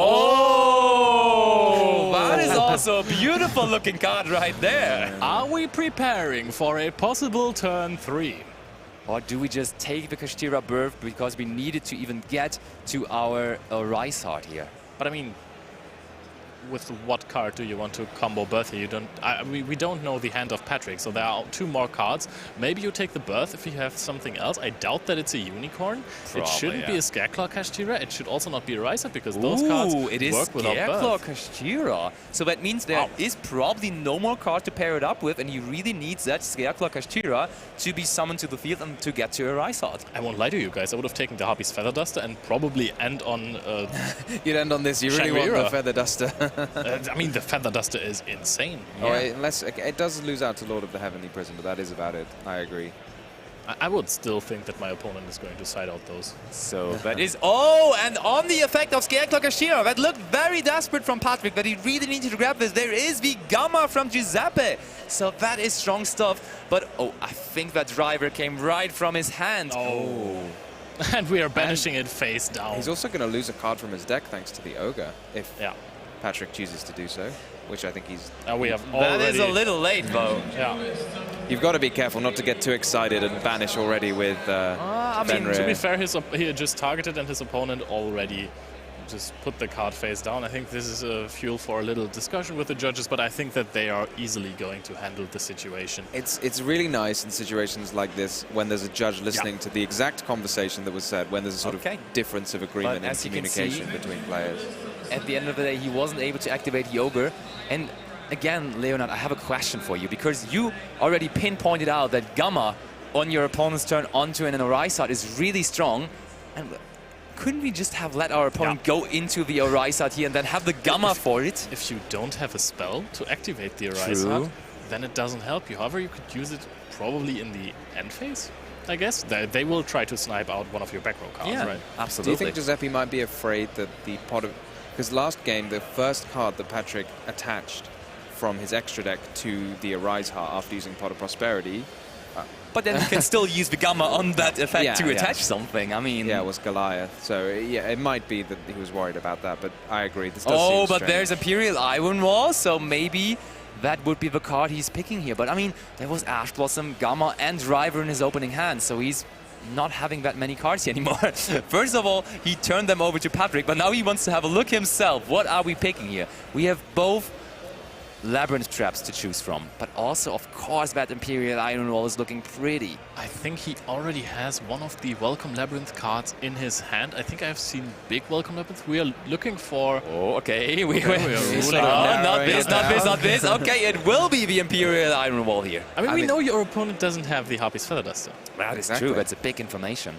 that is also a beautiful looking card right there. Are we preparing for a possible turn 3? Or do we just take the Kashtira Birth because we needed to even get to our Rysart here? But I mean, with what card do you want to combo Birth here? You don't. We don't know the hand of Patrick, so there are 2 more cards. Maybe you take the Birth if you have something else. I doubt that it's a Unicorn. Probably, it shouldn't be a Scareclaw Kashtira. It should also not be a Rysart because those cards work without Birth. Scareclaw Kashtira. So that means there is probably no more card to pair it up with, and he really needs that Scareclaw Kashtira to be summoned to the field and to get to a Rysart. I won't lie to you guys. I would have taken the Harpy's Feather Duster and probably end on. You'd end on this. You really want the Feather Duster. I mean, the Feather Duster is insane. Unless it does lose out to Lord of the Heavenly Prison, but that is about it. I agree. I would still think that my opponent is going to side out those. So that is... and on the effect of Scareclaw Kashtira, that looked very desperate from Patrick, that he really needed to grab this. There is the Gamma from Giuseppe. So that is strong stuff. But, I think that driver came right from his hand. And we are banishing it face down. He's also going to lose a card from his deck thanks to the Ogre, if Patrick chooses to do so, which I think he's... we have that is a little late, though. You've got to be careful not to get too excited and banish already with I mean, to be fair, he just targeted and his opponent already just put the card face down. I think this is a fuel for a little discussion with the judges, but I think that they are easily going to handle the situation. It's really nice in situations like this when there's a judge listening to the exact conversation that was said, when there's a sort of difference of agreement and communication between players. At the end of the day, he wasn't able to activate the Ogre. And again, Leonard, I have a question for you, because you already pinpointed out that Gamma on your opponent's turn onto an Rysart is really strong. And couldn't we just have let our opponent go into the Rysart here and then have the Gamma for it? If you don't have a spell to activate the Rysart, then it doesn't help you. However, you could use it probably in the end phase, I guess. They will try to snipe out one of your back row cards, right? Absolutely. Do you think Giuseppe might be afraid that the pot of... Because last game, the first card that Patrick attached from his extra deck to the Rysart after using Pot of Prosperity... But then you can still use the Gamma on that effect to attach something. I mean... Yeah, it was Goliath. So, it might be that he was worried about that, but I agree. This does seem but strange. there's Imperial Iron Wall, so maybe that would be the card he's picking here. But, I mean, there was Ash Blossom, Gamma, and Driver in his opening hand, so he's not having that many cards here anymore. First of all, he turned them over to Patrick, but now he wants to have a look himself. What are we picking here? We have both Labrynth traps to choose from. But also, of course, that Imperial Iron Wall is looking pretty. I think he already has one of the Welcome Labrynth cards in his hand. I think I've seen big Welcome Labrynth. We are looking for... Oh, okay. we are ruling Not this. Okay, it will be the Imperial Iron Wall here. I mean, we know your opponent doesn't have the Harpy's Feather Duster. That is true. That's a big information.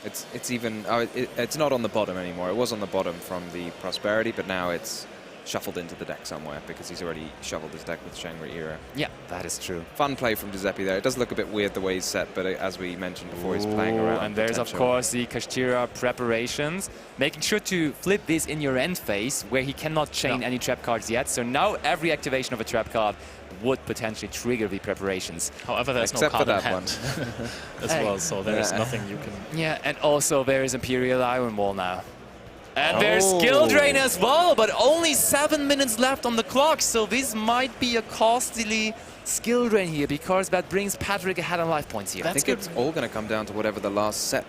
It's even... it's not on the bottom anymore. It was on the bottom from the Prosperity, but now it's shuffled into the deck somewhere because he's already shuffled his deck with Shangri-Era. Yeah, that is true. Fun play from Giuseppe there. It does look a bit weird the way he's set, but as we mentioned before, he's playing around. And there's, of course, the Kashtira preparations. Making sure to flip this in your end phase where he cannot chain any trap cards yet. So now every activation of a trap card would potentially trigger the preparations. However, there's Except no card for in that hand as well, so there's nothing you can... Yeah, and also there is Imperial Iron Wall now. And there's Skill Drain as well, but only 7 minutes left on the clock, so this might be a costly Skill Drain here, because that brings Patrick ahead on life points here. I think it's all going to come down to whatever the last set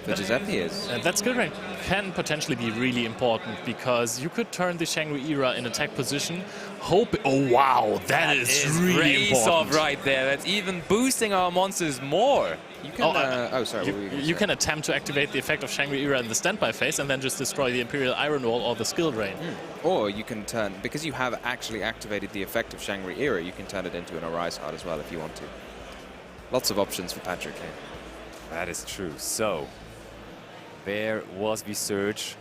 for Giuseppe is. That Skill Drain can potentially be really important, because you could turn the Shangri-Era in attack position, oh wow, that is really important. Right there, that's even boosting our monsters more. You can, sorry. You can attempt to activate the effect of Shangri-Era in the standby phase and then just destroy the Imperial Iron Wall or the Skill Drain. Or you can turn, because you have actually activated the effect of Shangri-Era, you can turn it into an Arise Heart as well if you want to. Lots of options for Patrick here. That is true. So, there was the surge.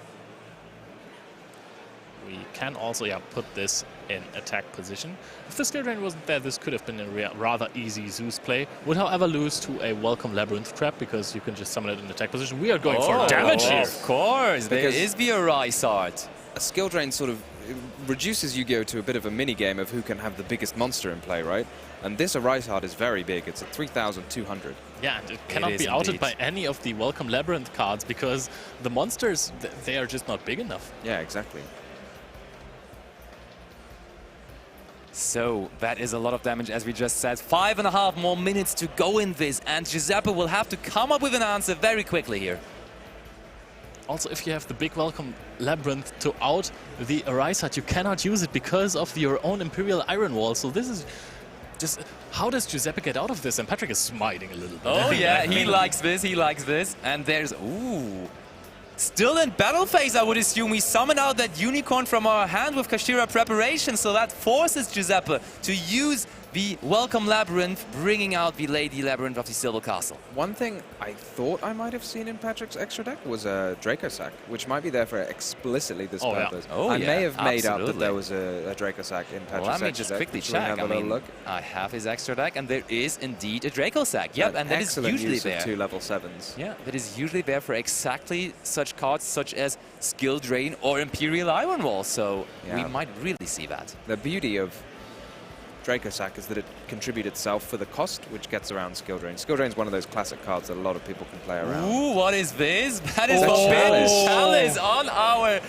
We can also put this in attack position. If the Skill Drain wasn't there, this could have been a rather easy Zeus play. Would, however, lose to a Welcome Labrynth trap because you can just summon it in attack position. We are going for damage here. Of course, there is the Arise Heart. A Skill Drain sort of reduces Yu-Gi-Oh! To a bit of a mini-game of who can have the biggest monster in play, right? And this Arise Heart is very big. It's at 3,200. Yeah, and it cannot be outed by any of the Welcome Labrynth cards because the monsters, they are just not big enough. Yeah, exactly. So that is a lot of damage, as we just said. 5.5 more minutes to go in this, and Giuseppe will have to come up with an answer very quickly here. Also, if you have the big Welcome Labrynth to out the Arise Heart, you cannot use it because of your own Imperial Iron Wall. So this is just... How does Giuseppe get out of this? And Patrick is smiting a little bit. Oh yeah, he likes this, he likes this. And there's... Ooh... Still in battle phase, I would assume. We summon out that unicorn from our hand with Kashtira preparation, so that forces Giuseppe to use the Welcome Labrynth, bringing out the Lady Labrynth of the Silver Castle. One thing I thought I might have seen in Patrick's extra deck was a Draco Sack, which might be there for explicitly this purpose. Oh, I may have made up that there was a Draco Sack in Patrick's extra deck. Let me just quickly check. I mean, I have his extra deck, and there is indeed a Draco Sack. Yep, and that is usually there. 2 level 7s. Yeah, that is usually there for exactly such cards, such as Skill Drain or Imperial Iron Wall. So we might really see that. The beauty of Draco Sack is that it contributes itself for the cost, which gets around Skill Drain. Skill Drain is one of those classic cards that a lot of people can play around. Ooh, what is this? That is Forbidden Chalice on our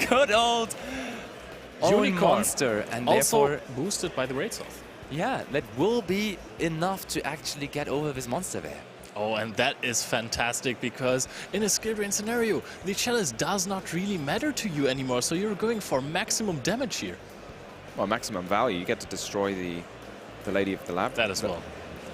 good old unicorn monster. And also therefore boosted by the Great Soth. Yeah, that will be enough to actually get over this monster there. Oh, and that is fantastic, because in a Skill Drain scenario, the Chalice does not really matter to you anymore, so you're going for maximum damage here. Well, maximum value. You get to destroy the Lady of the Lab. That as well.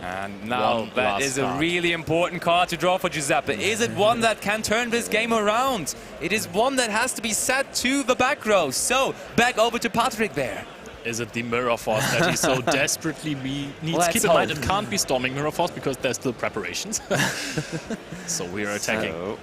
And now that is a really important card to draw for Giuseppe. Is it one that can turn this game around? It is one that has to be set to the back row. So, back over to Patrick there. Is it the Mirror Force that he so desperately needs? Keep in mind, it can't be Storming Mirror Force because there's still preparations. So we are attacking. So,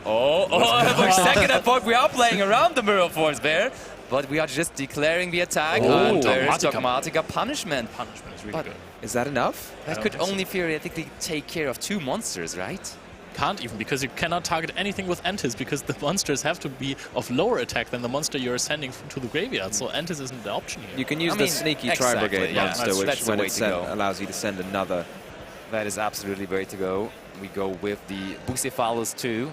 for a second I thought we are playing around the Mirror Force there. But we are just declaring the attack. And there is Dogmatica Punishment. Punishment is really good. Is that enough? That could only theoretically take care of 2 monsters, right? Can't even, because you cannot target anything with Antis, because the monsters have to be of lower attack than the monster you're sending to the graveyard. So Antis isn't the option here. You can use the sneaky Tri-Brigade monster, which when it's sent, allows you to send another. That is absolutely the way to go. We go with the Bucephalus 2.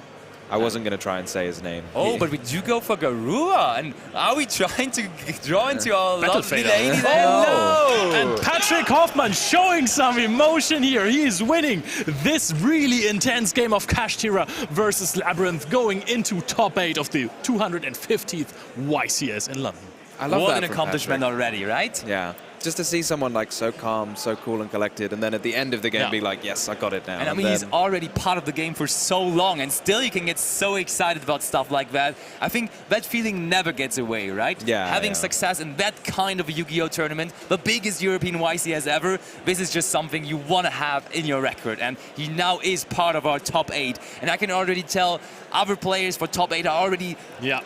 I wasn't going to try and say his name. Oh, but we do go for Garua. And are we trying to draw into our lovely lady there? No! And Patrick Hoffmann showing some emotion here. He is winning this really intense game of Kashtira versus Labrynth, going into top 8 of the 250th YCS in London. I love what that an accomplishment already, right? Yeah. just to see someone like so calm, so cool and collected, and then at the end of the game be like, yes, I got it now. And I mean, he's already part of the game for so long, and still you can get so excited about stuff like that. I think that feeling never gets away, right? Yeah. Having success in that kind of a Yu-Gi-Oh tournament, the biggest European YCS ever, this is just something you want to have in your record. And he now is part of our top 8. And I can already tell other players for top 8 are already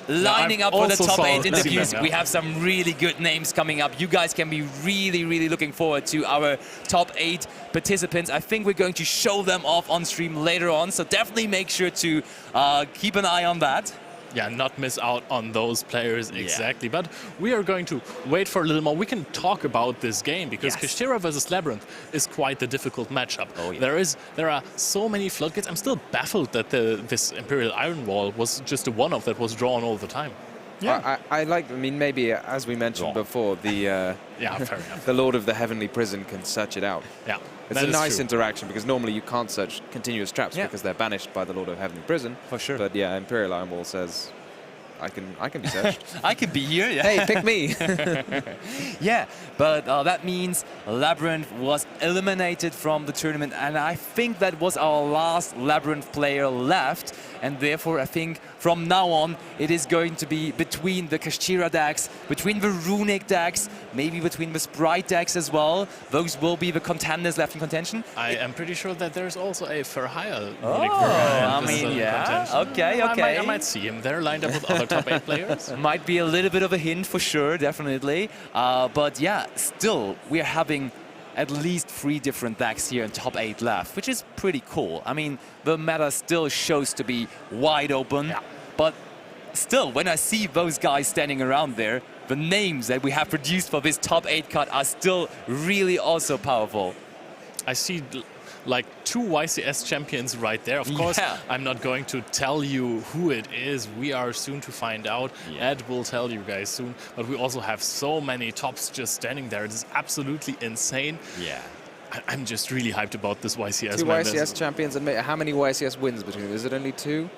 lining up for the top 8 interviews. We have some really good names coming up. You guys can be really, really looking forward to our top 8 participants. I think we're going to show them off on stream later on, so definitely make sure to keep an eye on that. Yeah, not miss out on those players exactly. But we are going to wait for a little more. We can talk about this game because Kashtira versus Labrynth is quite the difficult matchup. Oh, yeah. There are so many floodgates. I'm still baffled that this Imperial Iron Wall was just a one-off that was drawn all the time. Yeah, I like. I mean, maybe as we mentioned before, the fair enough. the Lord of the Heavenly Prison can search it out. Yeah, it's a nice interaction because normally you can't search continuous traps because they're banished by the Lord of Heavenly Prison. For sure. But yeah, Imperial Iron Wall says, I can be searched. I can be here. Yeah. Hey, pick me. Yeah, but that means Labrynth was eliminated from the tournament, and I think that was our last Labrynth player left, and therefore I think from now on it is going to be between the Kashtira decks, between the Runic decks, maybe between the Sprite decks as well. Those will be the contenders left in contention. I am pretty sure that there's also a for hire. I mean, yeah. Okay. I might see him there lined up with other top 8 players. Might be a little bit of a hint for sure, definitely. But yeah, still, we're having at least 3 different decks here in top 8 left, which is pretty cool. I mean, the meta still shows to be wide open, but still, when I see those guys standing around there, the names that we have produced for this top 8 cut are still really also powerful. I see like 2 YCS champions right there. Of course, I'm not going to tell you who it is. We are soon to find out. Ed will tell you guys soon. But we also have so many tops just standing there. It is absolutely insane. Yeah. I'm just really hyped about this YCS. 2 YCS champions, and how many YCS wins between them? Is it only 2?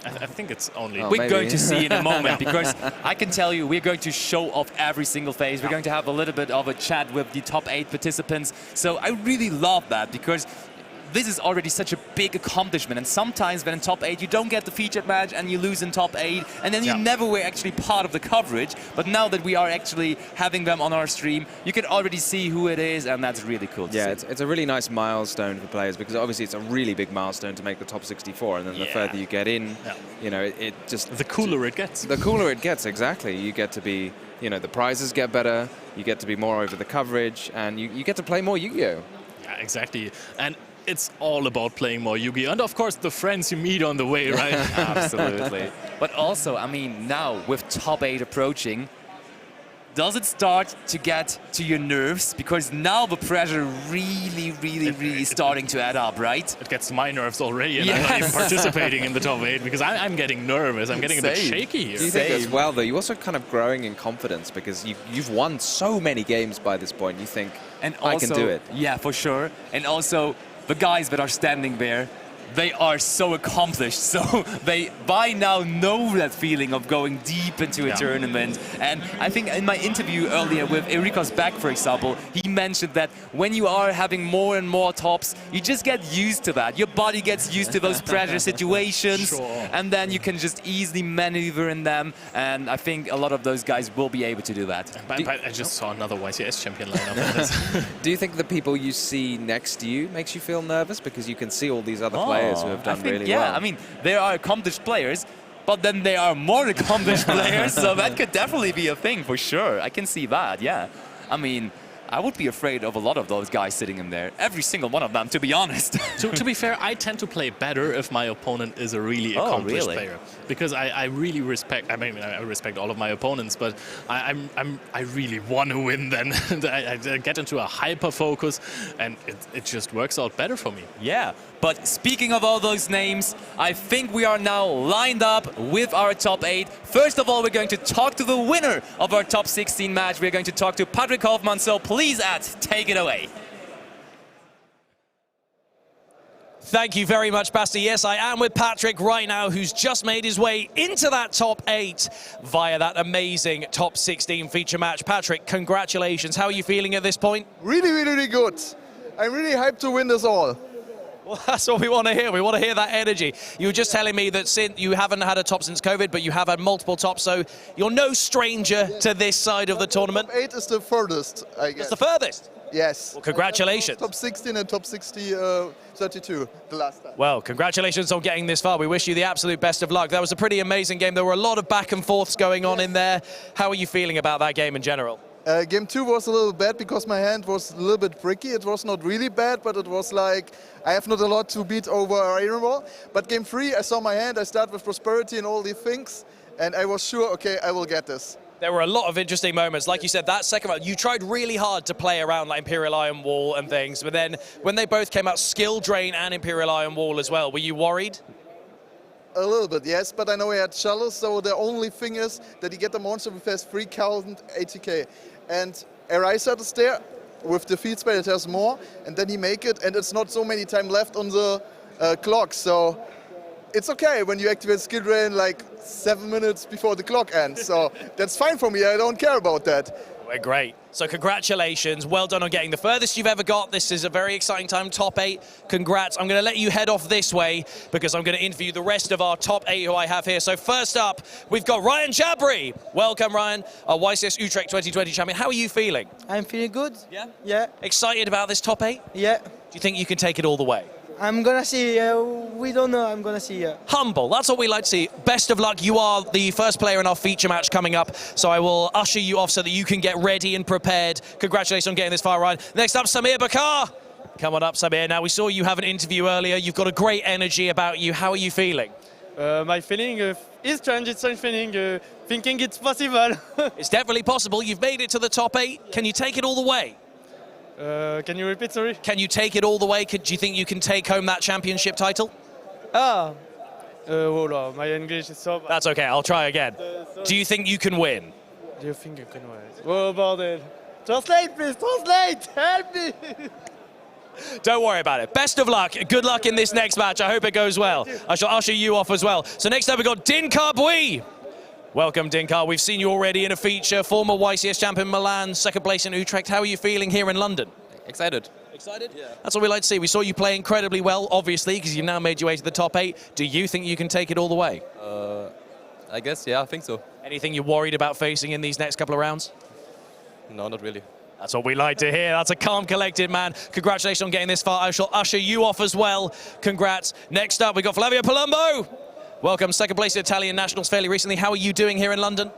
I think it's only... We're going to see in a moment, because I can tell you we're going to show off every single phase. We're going to have a little bit of a chat with the top 8 participants. So I really love that, because this is already such a big accomplishment, and sometimes when in top 8 you don't get the featured match and you lose in top 8, and then you never were actually part of the coverage. But now that we are actually having them on our stream, you can already see who it is, and that's really cool to see. It's a really nice milestone for players, because obviously it's a really big milestone to make the top 64, and then the further you get in, you know, it just... The cooler it gets. The cooler it gets, exactly. You get to be, you know, the prizes get better, you get to be more over the coverage, and you get to play more Yu-Gi-Oh! Yeah, exactly. And it's all about playing more Yu-Gi-Oh! And of course the friends you meet on the way, right? Absolutely. But also, I mean, now with top 8 approaching, does it start to get to your nerves? Because now the pressure really starting to add up, right? It gets to my nerves already, and I'm not even participating in the top 8 because I'm getting nervous. I'm getting a bit shaky here. Do you think as well, though, you're also kind of growing in confidence because you've won so many games by this point. You think, I can do it. Yeah, for sure. And also, the guys that are standing there, they are so accomplished, so they by now know that feeling of going deep into a tournament. And I think in my interview earlier with Erikos Beck, for example, he mentioned that when you are having more and more tops, you just get used to that. Your body gets used to those pressure situations, and then you can just easily maneuver in them. And I think a lot of those guys will be able to do that. But I just saw another YCS champion lineup. Do you think the people you see next to you makes you feel nervous because you can see all these other players who have done really well? Yeah, I mean, there are accomplished players, but then there are more accomplished players, so that could definitely be a thing for sure. I can see that, yeah. I mean, I would be afraid of a lot of those guys sitting in there. Every single one of them, to be honest. To be fair, I tend to play better if my opponent is a really accomplished player. Because I really respect, I mean, I respect all of my opponents, but I really want to win then. I get into a hyper focus, and it just works out better for me. Yeah, but speaking of all those names, I think we are now lined up with our top 8. First of all, we're going to talk to the winner of our top 16 match. We're going to talk to Patrick Hoffmann, so please, Ed, take it away. Thank you very much, Basti. Yes, I am with Patrick right now, who's just made his way into that top 8 via that amazing top 16 feature match. Patrick, congratulations. How are you feeling at this point? Really, really, really good. I'm really hyped to win this all. Well, that's what we want to hear. We want to hear that energy. You were just telling me that since you haven't had a top since COVID, but you have had multiple tops, so you're no stranger to this side of the tournament. Top 8 is the furthest, I guess. It's the furthest. Yes. Well, congratulations. Top 16 and top 32 the last time. Well, congratulations on getting this far. We wish you the absolute best of luck. That was a pretty amazing game. There were a lot of back and forths going on in there. How are you feeling about that game in general? Game 2 was a little bad because my hand was a little bit tricky. It was not really bad, but it was like I have not a lot to beat over Iron Wall. But Game 3, I saw my hand. I started with Prosperity and all these things, and I was sure, okay, I will get this. There were a lot of interesting moments. Like you said, that second round, you tried really hard to play around like Imperial Iron Wall and things, but then when they both came out, Skill Drain and Imperial Iron Wall as well, were you worried? A little bit, yes, but I know he had Chalice, so the only thing is that he get the monster with his 3000 ATK. And Eraser is there with the field spell, it has more, and then he make it, and it's not so many time left on the clock, so it's okay when you activate Skill Drain like 7 minutes before the clock ends, so that's fine for me, I don't care about that. We're great. So congratulations, well done on getting the furthest you've ever got. This is a very exciting time, top 8. Congrats. I'm going to let you head off this way because I'm going to interview the rest of our top 8 who I have here. So first up, we've got Ryan Jabri. Welcome, Ryan, our YCS Utrecht 2020 champion. How are you feeling? I'm feeling good. Yeah? Yeah. Excited about this top 8? Yeah. Do you think you can take it all the way? I'm gonna see. We don't know. I'm gonna see. Humble, that's what we like to see. Best of luck. You are the first player in our feature match coming up, so I will usher you off so that you can get ready and prepared. Congratulations on getting this far, Ryan. Next up, Samir Bakar. Come on up, Samir. Now, we saw you have an interview earlier. You've got a great energy about you. How are you feeling? My feeling is strange. It's strange feeling, thinking it's possible. It's definitely possible. You've made it to the top 8. Can you take it all the way? Can you repeat, sorry? Can you take it all the way? Do you think you can take home that championship title? Oh no, my English is so bad. That's okay, I'll try again. Do you think you can win? Do you think you can win? Oh, bordel. Translate, please, translate! Help me! Don't worry about it. Best of luck. Good luck in this next match. I hope it goes well. I shall usher you off as well. So next up, we've got Dinkar Bui. Welcome, Dinkar. We've seen you already in a feature. Former YCS champion Milan, second place in Utrecht. How are you feeling here in London? Excited. Excited? Yeah. That's what we like to see. We saw you play incredibly well, obviously, because you've now made your way to the top 8. Do you think you can take it all the way? I guess, yeah, I think so. Anything you're worried about facing in these next couple of rounds? No, not really. That's what we like to hear. That's a calm, collected man. Congratulations on getting this far. I shall usher you off as well. Congrats. Next up, we've got Flavio Palumbo. Welcome, second place in Italian Nationals fairly recently. How are you doing here in London?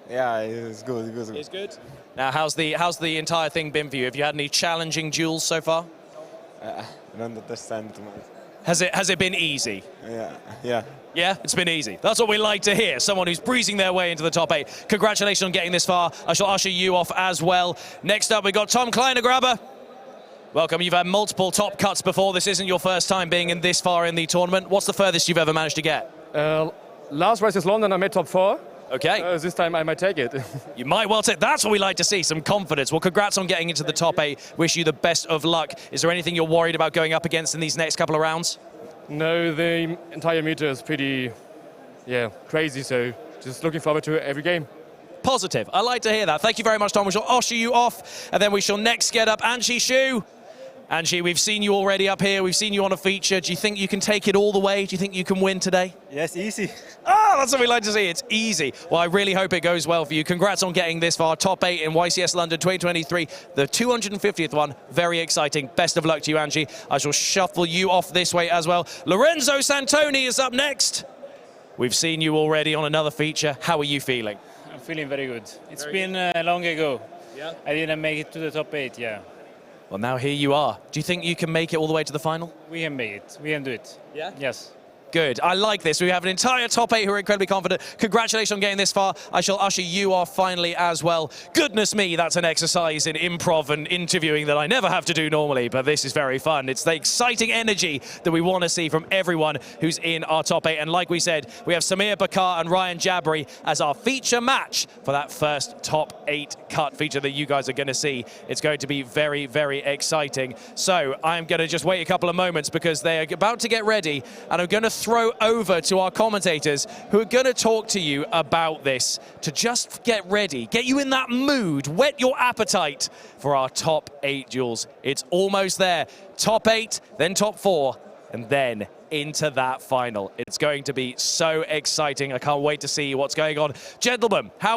Yeah, it's good. It's good. Now, how's the entire thing been for you? Have you had any challenging duels so far? I don't understand too much. Has it been easy? Yeah. Yeah, it's been easy. That's what we like to hear. Someone who's breezing their way into the top 8. Congratulations on getting this far. I shall usher you off as well. Next up, we've got Tom Kleinergraber. Welcome. You've had multiple top cuts before. This isn't your first time being in this far in the tournament. What's the furthest you've ever managed to get? Last race is London, I made top 4. Okay. This time I might take it. You might well take. That's what we like to see, some confidence. Well, congrats on getting into the top 8. Wish you the best of luck. Is there anything you're worried about going up against in these next couple of rounds? No, the entire meter is pretty, crazy, so just looking forward to every game. Positive. I like to hear that. Thank you very much, Tom. We shall usher you off, and then we shall next get up Anshi Shu. Anshi, we've seen you already up here. We've seen you on a feature. Do you think you can take it all the way? Do you think you can win today? Yes, easy. Oh, that's what we like to see. It's easy. Well, I really hope it goes well for you. Congrats on getting this far. Top 8 in YCS London 2023. The 250th one. Very exciting. Best of luck to you, Angie. I shall shuffle you off this way as well. Lorenzo Santoni is up next. We've seen you already on another feature. How are you feeling? I'm feeling very good. It's been long ago. Yeah. I didn't make it to the top 8, yeah. Well, now here you are. Do you think you can make it all the way to the final? We can make it. We can do it. Yeah? Yes. Good. I like this. We have an entire top 8 who are incredibly confident. Congratulations on getting this far. I shall usher you off finally as well. Goodness me, that's an exercise in improv and interviewing that I never have to do normally, but this is very fun. It's the exciting energy that we want to see from everyone who's in our top 8. And like we said, we have Samir Bakar and Ryan Jabri as our feature match for that first top 8 cut feature that you guys are going to see. It's going to be very, very exciting. So I'm going to just wait a couple of moments because they are about to get ready, and I'm going to throw over to our commentators who are going to talk to you about this, to just get ready, get you in that mood, whet your appetite for our top 8 duels. It's almost there. Top 8, then top 4, and then into that final. It's going to be so exciting. I can't wait to see what's going on. Gentlemen, how